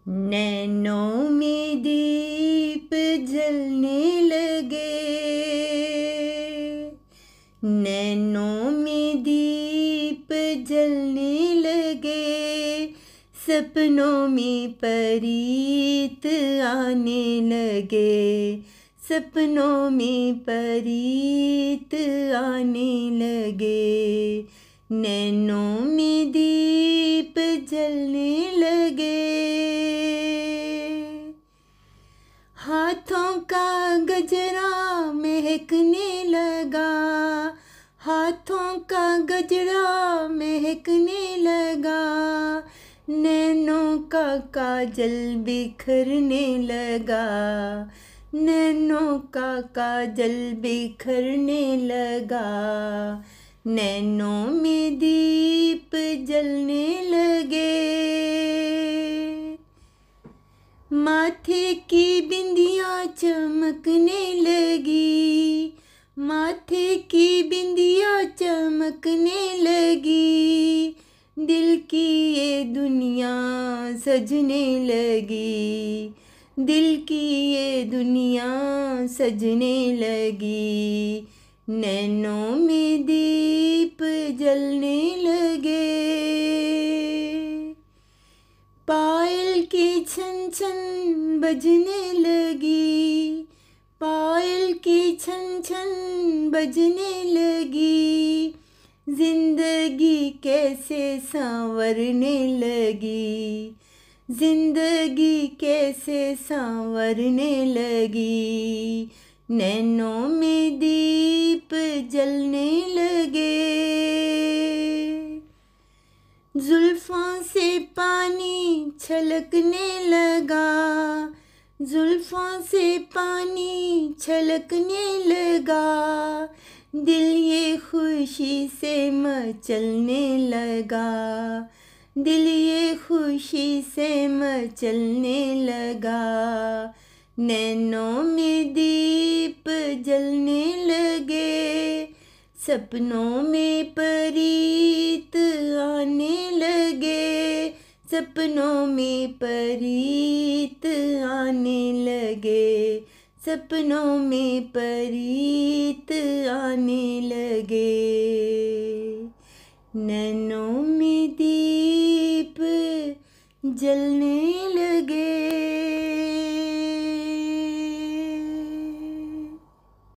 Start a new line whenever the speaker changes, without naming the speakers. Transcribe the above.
नैनों में दीप जलने लगे, नैनों में दीप जलने लगे, सपनों में परीत आने लगे, सपनों में परीत आने लगे, नैनों में दीप जलने लगे। हाथों का गजरा महकने लगा, हाथों का गजरा महकने लगा, नैनों का काजल बिखरने लगा, नैनों का काजल बिखरने लगा, नैनों में दीप जलने लगे। माथे की बिंदिया चमकने लगी, माथे की बिंदिया चमकने लगी, दिल की ये दुनिया सजने लगी, दिल की ये दुनिया सजने लगी, नैनों में दीप जलने लगे। पायल की छन छन बजने लगी, पायल की छन छन बजने लगी, जिंदगी कैसे संवरने लगी, जिंदगी कैसे संवरने लगी, नैनों में दीप जलने लगे। जुल्फों से पानी छलकने लगा, जुल्फों से पानी छलकने लगा, दिल ये खुशी से मचलने लगा, दिल ये खुशी से मचलने लगा, नैनों में दीप जलने लगे, सपनों में परीत आने लगे, सपनों में परीत आने लगे, सपनों में परीत आने लगे, नैनों में दीप जलने